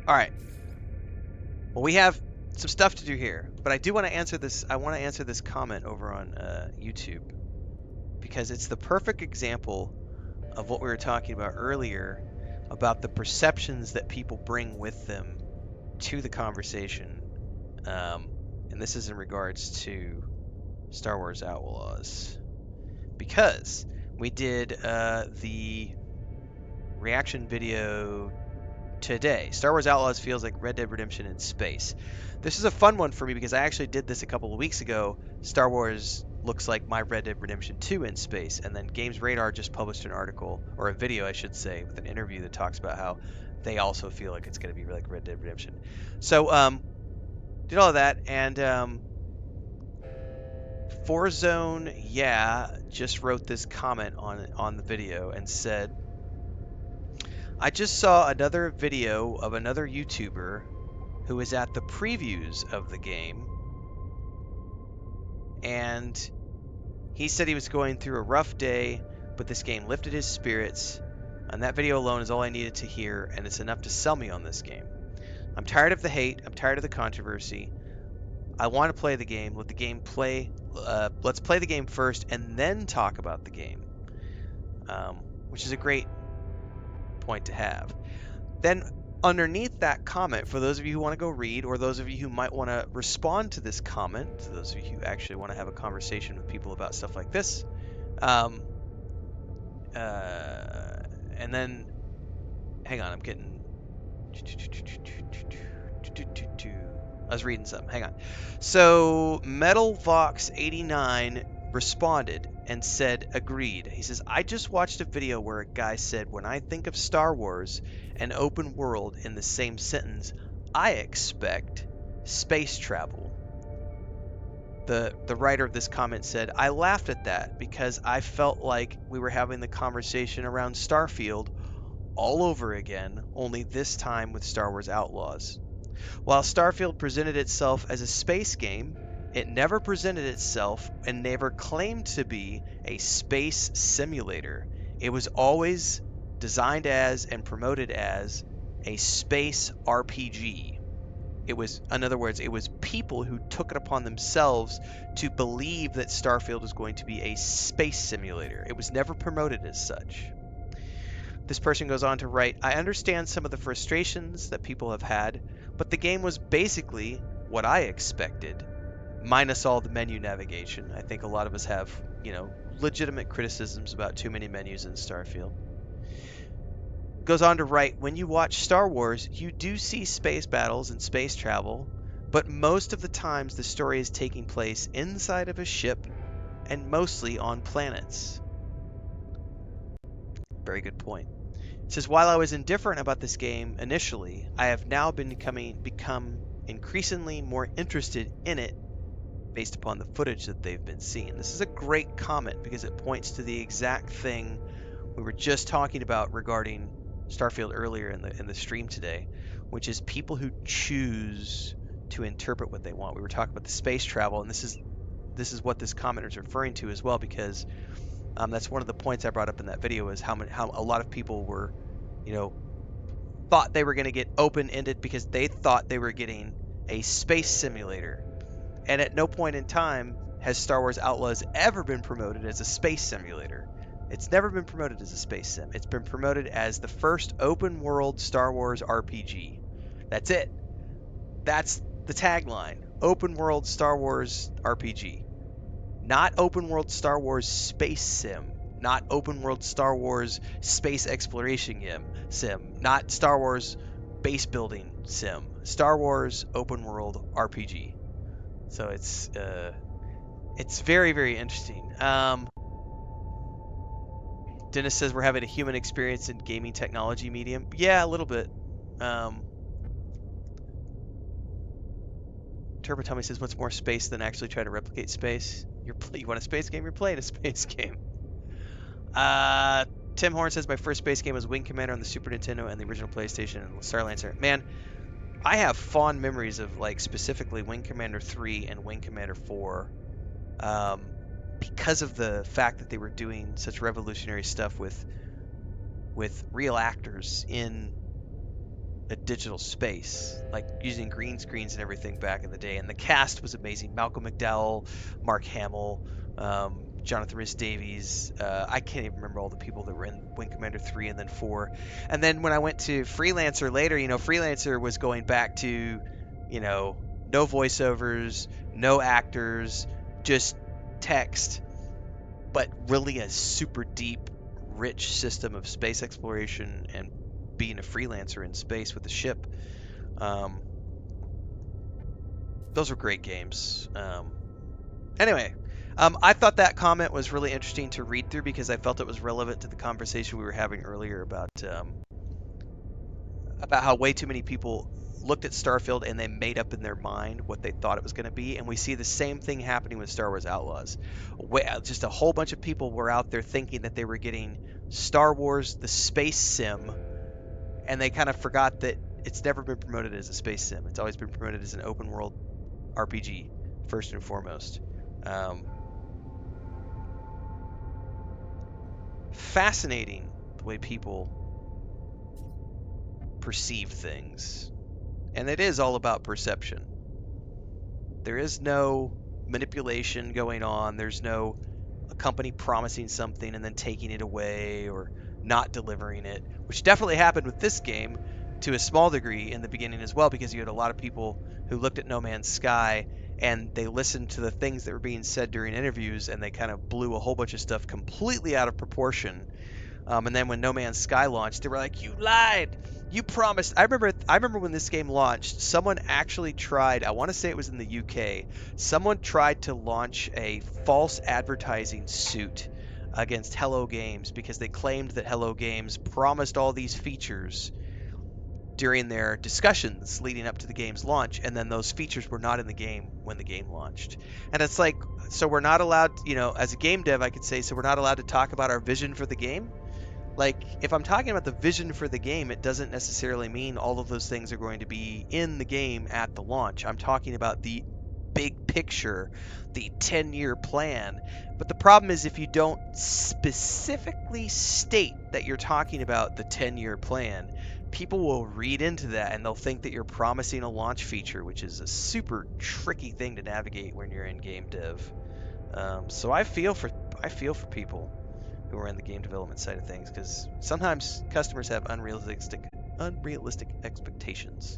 All right. Well, we have some stuff to do here, but I do want to answer this. I want to answer this comment over on YouTube because it's the perfect example of what we were talking about earlier about the perceptions that people bring with them to the conversation. And this is in regards to Star Wars Outlaws. Because we did the reaction video today. Star Wars Outlaws feels like Red Dead Redemption in space. This is a fun one for me because I actually did this a couple of weeks ago. Star Wars looks like my Red Dead Redemption 2 in space. And then Games Radar just published an article, or a video I should say, with an interview that talks about how they also feel like it's going to be like Red Dead Redemption. So, did all of that, and Forzone, just wrote this comment on the video and said, I just saw another video of another YouTuber who was at the previews of the game, and he said he was going through a rough day, but this game lifted his spirits, and that video alone is all I needed to hear, and it's enough to sell me on this game. I'm tired of the hate. I'm tired of the controversy. I want to play the game. Let the game play. Let's play the game first and then talk about the game, which is a great point to have. Then underneath that comment, for those of you who want to go read, or those of you who might want to respond to this comment, to those of you who actually want to have a conversation with people about stuff like this, and then, hang on, I'm getting... I was reading something. Hang on. So MetalVox89 responded and said, agreed. He says, I just watched a video where a guy said, when I think of Star Wars and open world in the same sentence, I expect space travel. The writer of this comment said, I laughed at that because I felt like we were having the conversation around Starfield all over again, only this time with Star Wars Outlaws. While Starfield presented itself as a space game, it never presented itself and never claimed to be a space simulator. It was always designed as and promoted as a space RPG. It was, in other words, it was people who took it upon themselves to believe that Starfield was going to be a space simulator. It was never promoted as such. This person goes on to write, I understand some of the frustrations that people have had, but the game was basically what I expected, minus all the menu navigation. I think a lot of us have, legitimate criticisms about too many menus in Starfield. Goes on to write, when you watch Star Wars, you do see space battles and space travel, but most of the times the story is taking place inside of a ship and mostly on planets. Very good point. It says, while I was indifferent about this game initially, I have now become increasingly more interested in it based upon the footage that they've been seeing. This is a great comment because it points to the exact thing we were just talking about regarding Starfield earlier in the stream today, which is people who choose to interpret what they want. We were talking about the space travel, and this is what this commenter is referring to as well, because that's one of the points I brought up in that video, is how a lot of people were, thought they were going to get open-ended because they thought they were getting a space simulator. And at no point in time has Star Wars Outlaws ever been promoted as a space simulator. It's never been promoted as a space sim. It's been promoted as the first open-world Star Wars RPG. That's it. That's the tagline. Open-world Star Wars RPG. Not open-world Star Wars space sim. Not open-world Star Wars space exploration sim. Not Star Wars base building sim. Star Wars open-world RPG. So it's very, very interesting. Dennis says we're having a human experience in gaming technology medium. Yeah, a little bit. Turbotummy says, what's more space than actually trying to replicate space? You want a space game? You're playing a space game. Tim Horn says, my first space game was Wing Commander on the Super Nintendo and the original PlayStation and Star Lancer. Man, I have fond memories of, specifically Wing Commander 3 and Wing Commander 4. Because of the fact that they were doing such revolutionary stuff with real actors in a digital space, like using green screens and everything back in the day. And the cast was amazing. Malcolm McDowell, Mark Hamill, Jonathan Rhys Davies. I can't even remember all the people that were in Wing Commander 3 and then 4. And then when I went to Freelancer later, Freelancer was going back to, no voiceovers, no actors, just text, but really a super deep, rich system of space exploration and being a freelancer in space with a ship. Um, those were great games. Anyway, I thought that comment was really interesting to read through because I felt it was relevant to the conversation we were having earlier about how way too many people looked at Starfield and they made up in their mind what they thought it was going to be. And we see the same thing happening with Star Wars Outlaws. Just a whole bunch of people were out there thinking that they were getting Star Wars, the space sim, and they kind of forgot that it's never been promoted as a space sim. It's always been promoted as an open world RPG, first and foremost. Um, Fascinating the way people perceive things. And it is all about perception. There is no manipulation going on. There's no a company promising something and then taking it away or not delivering it, which definitely happened with this game to a small degree in the beginning as well, because you had a lot of people who looked at No Man's Sky and they listened to the things that were being said during interviews and they kind of blew a whole bunch of stuff completely out of proportion. And then when No Man's Sky launched, they were like, "You lied! You promised." I remember when this game launched, someone actually tried. I want to say it was in the UK. Someone tried to launch a false advertising suit against Hello Games because they claimed that Hello Games promised all these features during their discussions leading up to the game's launch, and then those features were not in the game when the game launched. And it's like, so we're not allowed, as a game dev, I could say, so we're not allowed to talk about our vision for the game. Like, if I'm talking about the vision for the game, it doesn't necessarily mean all of those things are going to be in the game at the launch. I'm talking about the big picture, the 10-year plan. But the problem is if you don't specifically state that you're talking about the 10-year plan, people will read into that and they'll think that you're promising a launch feature, which is a super tricky thing to navigate when you're in game dev. So I feel for people who are in the game development side of things, because sometimes customers have unrealistic expectations.